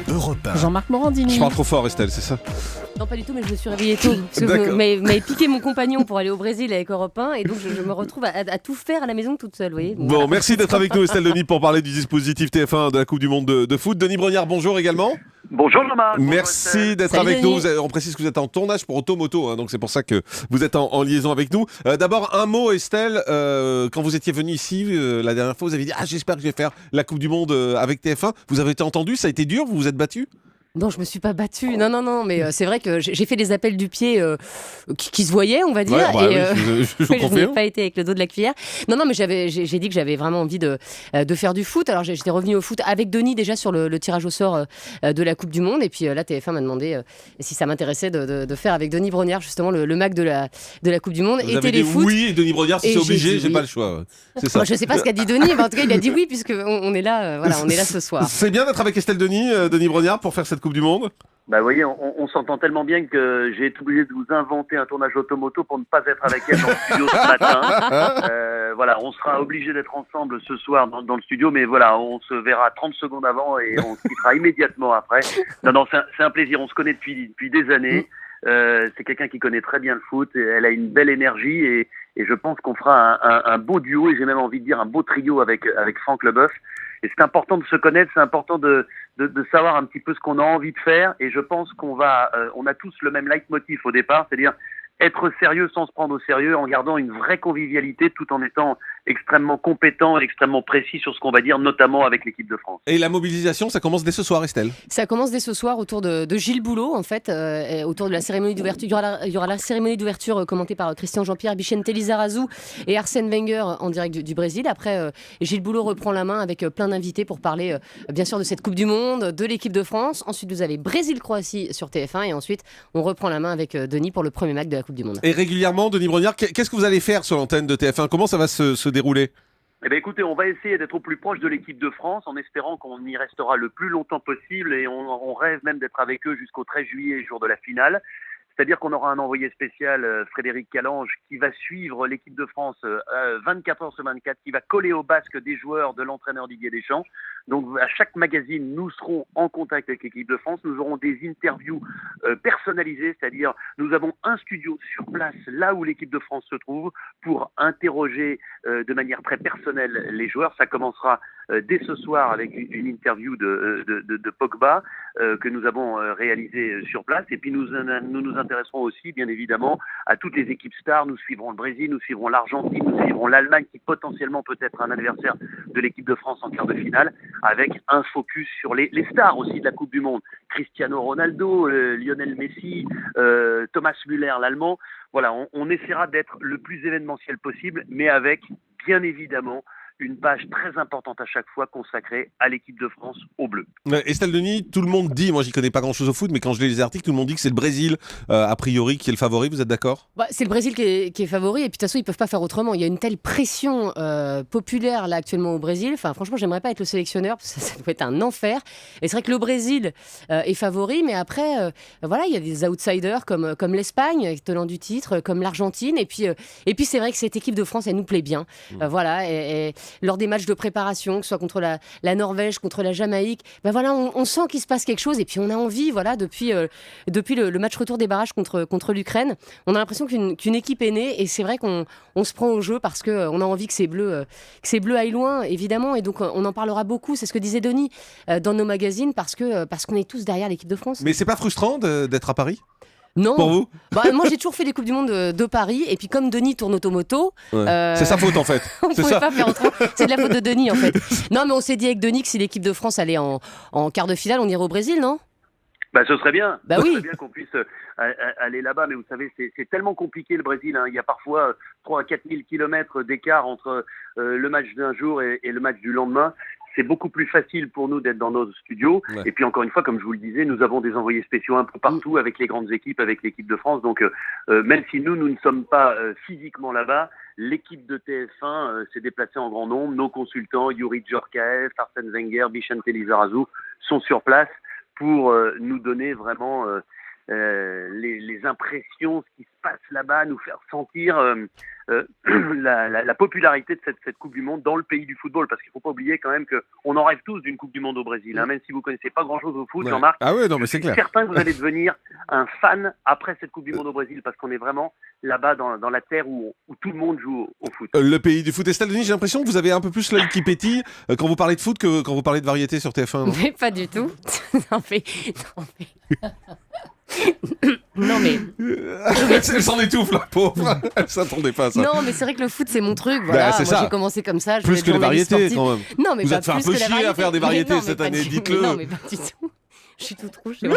Europe 1. Jean-Marc Morandini. Je parle trop fort, Estelle, c'est ça? Non, pas du tout, mais je me suis réveillée tôt. Parce que vous m'avez piqué mon compagnon pour aller au Brésil avec Europe 1, et donc je me retrouve à tout faire à la maison toute seule. Vous voyez. Bon, merci d'être avec nous, Estelle Denis, pour parler du dispositif TF1 de la Coupe du Monde de foot. Denis Brognard, bonjour également. Bonjour Jean-Marc. Merci d'être Salut avec Denis. nous. On précise que vous êtes en tournage pour Automoto, donc c'est pour ça que vous êtes en liaison avec nous. D'abord, un mot, Estelle. Quand vous étiez venu ici la dernière fois, vous avez dit « Ah, j'espère que je vais faire la Coupe du Monde avec TF1 ». Vous avez été entendu, ça a été dur, vous vous êtes battu? Non, je me suis pas battue. Non, mais c'est vrai que j'ai fait des appels du pied qui se voyaient, on va dire. Ouais, bah et oui, je je n'ai confirme. pas été avec le dos de la cuillère. Non, mais j'ai dit que j'avais vraiment envie de faire du foot. Alors j'étais revenue au foot avec Denis déjà sur le tirage au sort de la Coupe du Monde. Et puis là, TF1 m'a demandé si ça m'intéressait de faire avec Denis Brognard justement le MAC de la Coupe du Monde Vous et avez dit téléfoot. oui, et Denis Brognard, si Et c'est j'ai obligé, dit j'ai oui. pas le choix. Ouais. C'est ça. Moi, je sais pas ce qu'a dit Denis, mais en tout cas, il a dit oui puisque on est là. On est là ce soir. C'est bien d'être avec Estelle Denis, Denis Brognard, pour faire cette Coupe du Monde. Bah, vous voyez, on s'entend tellement bien que j'ai été obligé de vous inventer un tournage automoto pour ne pas être avec elle dans le studio ce matin. Voilà, on sera obligé d'être ensemble ce soir dans le studio, mais voilà, on se verra 30 secondes avant et on se quittera immédiatement après. Non, c'est un plaisir, on se connaît depuis des années. C'est quelqu'un qui connaît très bien le foot, et elle a une belle énergie et je pense qu'on fera un beau duo, et j'ai même envie de dire un beau trio avec Franck Leboeuf. Et c'est important de se connaître, c'est important de savoir un petit peu ce qu'on a envie de faire, et je pense on a tous le même leitmotiv au départ, c'est-à-dire être sérieux sans se prendre au sérieux, en gardant une vraie convivialité tout en étant extrêmement compétent et extrêmement précis sur ce qu'on va dire, notamment avec l'équipe de France. Et la mobilisation, ça commence dès ce soir, Estelle. Ça commence dès ce soir autour de Gilles Boulot, en fait, et autour de la cérémonie d'ouverture. Il y aura la cérémonie d'ouverture commentée par Christian Jean-Pierre, Vicente Lizarazu et Arsène Wenger en direct du Brésil. Après, Gilles Boulot reprend la main avec plein d'invités pour parler, bien sûr, de cette Coupe du Monde, de l'équipe de France. Ensuite, vous avez Brésil-Croatie sur TF1, et ensuite, on reprend la main avec Denis pour le premier match de la Coupe du Monde. Et régulièrement, Denis Brognard, qu'est-ce que vous allez faire sur l'antenne de TF1? Comment ça va se dérouler? Eh bien, écoutez, on va essayer d'être au plus proche de l'équipe de France en espérant qu'on y restera le plus longtemps possible, et on rêve même d'être avec eux jusqu'au 13 juillet, jour de la finale. C'est-à-dire qu'on aura un envoyé spécial, Frédéric Calange, qui va suivre l'équipe de France 24 heures sur 24, qui va coller au basque des joueurs, de l'entraîneur Didier Deschamps. Donc à chaque magazine, nous serons en contact avec l'équipe de France. Nous aurons des interviews personnalisées, c'est-à-dire nous avons un studio sur place, là où l'équipe de France se trouve, pour interroger de manière très personnelle les joueurs. Ça commencera dès ce soir avec une interview de Pogba que nous avons réalisée sur place. Et puis nous intéresserons aussi, bien évidemment, à toutes les équipes stars. Nous suivrons le Brésil, nous suivrons l'Argentine, nous suivrons l'Allemagne, qui potentiellement peut être un adversaire de l'équipe de France en quart de finale, avec un focus sur les stars aussi de la Coupe du Monde. Cristiano Ronaldo, Lionel Messi, Thomas Müller, l'Allemand. Voilà, on essaiera d'être le plus événementiel possible, mais avec, bien évidemment, une page très importante à chaque fois consacrée à l'équipe de France au bleu. Estelle Denis, tout le monde dit, moi j'y connais pas grand chose au foot, mais quand je lis les articles, tout le monde dit que c'est le Brésil, a priori, qui est le favori. Vous êtes d'accord? C'est le Brésil qui est favori, et puis de toute façon ils peuvent pas faire autrement. Il y a une telle pression populaire là actuellement au Brésil. Enfin, franchement, j'aimerais pas être le sélectionneur parce que ça doit être un enfer. Et c'est vrai que le Brésil est favori, mais après voilà, il y a des outsiders comme l'Espagne, tenant du titre, comme l'Argentine, et puis c'est vrai que cette équipe de France, elle nous plaît bien. Voilà, et lors des matchs de préparation, que ce soit contre la Norvège, contre la Jamaïque, voilà, on sent qu'il se passe quelque chose, et puis on a envie, voilà, depuis le match retour des barrages contre l'Ukraine, on a l'impression qu'une équipe est née, et c'est vrai qu'on se prend au jeu parce qu'on a envie que ces bleus aillent loin, évidemment, et donc on en parlera beaucoup, c'est ce que disait Denis dans nos magazines, parce qu'on est tous derrière l'équipe de France. Mais c'est pas frustrant d'être à Paris? Non. Pour vous? Moi j'ai toujours fait des Coupes du Monde de Paris, et puis comme Denis tourne Automoto, C'est sa faute en fait. on C'est pouvait ça. pas faire autrement. C'est de la faute de Denis en fait. Non, mais on s'est dit avec Denis que si l'équipe de France allait en quart de finale, on irait au Brésil, non? Bah, ce serait bien. Bah Ce oui. serait bien qu'on puisse aller là-bas, mais vous savez, c'est tellement compliqué le Brésil, hein. Il y a parfois 3 à 4 000 kilomètres d'écart entre le match d'un jour et le match du lendemain. C'est beaucoup plus facile pour nous d'être dans nos studios. Ouais. Et puis encore une fois, comme je vous le disais, nous avons des envoyés spéciaux un peu partout avec les grandes équipes, avec l'équipe de France. Donc même si nous ne sommes pas physiquement là-bas, l'équipe de TF1 s'est déplacée en grand nombre. Nos consultants, Yuri Djorkaeff, Arsène Wenger, Vicente Lizarazu, sont sur place pour nous donner vraiment les impressions, ce qui se passe là-bas, nous faire sentir la popularité de cette Coupe du Monde dans le pays du football. Parce qu'il ne faut pas oublier quand même qu'on en rêve tous d'une Coupe du Monde au Brésil. Hein, même si vous ne connaissez pas grand-chose au foot, Ouais. Jean-Marc, Ah ouais, non, mais c'est je suis clair. certain que vous allez devenir un fan après cette Coupe du Monde au Brésil. Parce qu'on est vraiment là-bas dans la terre où tout le monde joue au foot. Le pays du foot. Estelle Denis, j'ai l'impression que vous avez un peu plus l'œil qui pétille quand vous parlez de foot que quand vous parlez de variété sur TF1. Non Mais pas du tout. non, mais... non, mais... Elle s'en étouffe, la pauvre. Elle s'attendait pas à ça. Non, mais c'est vrai que le foot, c'est mon truc. Voilà. c'est Moi, ça. j'ai commencé comme ça. Je Plus voulais que être les journaliste variétés, sportive. quand même. Non, mais Vous pas êtes fait un plus peu que la chier à faire des variété. variétés Mais non, mais cette pas année, du- dites-le. Non, mais pas du tout. Je suis toute rouge. C'est bon.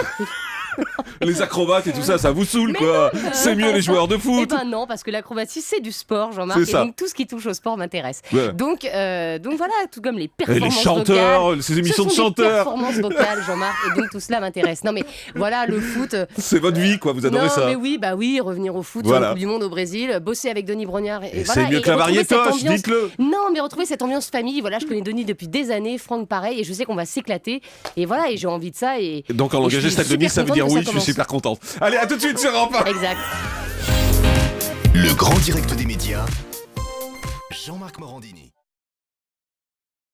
Les acrobates et tout ça, ça vous saoule, quoi. C'est mieux les joueurs de Eh foot. ben non, parce que l'acrobatie, c'est du sport, Jean-Marc. C'est Et ça. donc, tout ce qui touche au sport m'intéresse. Ouais. Donc voilà, tout comme les Et performances les chanteurs, vocales. ces émissions de Ce sont des chanteurs. performances vocales, Jean-Marc. Et donc, tout cela m'intéresse. Non, mais voilà, le foot. C'est votre vie, quoi. Vous adorez non, ça. mais oui, revenir au foot, Voilà. sur la Coupe du Monde au Brésil, bosser avec Denis Brognard. Et voilà, c'est mieux que la retrouver cette variétoche, ambiance- dites-le. Non, mais retrouver cette ambiance famille. Voilà, je connais Denis depuis des années, Franck pareil, et je sais qu'on va s'éclater. Et voilà, et j'ai envie de ça. Et Donc en et je langage suis Estelle super Denis, ça veut dire contente que oui, ça je suis super contente. Allez, à tout de suite sur Europe 1. exact. Le grand direct des médias, Jean-Marc Morandini.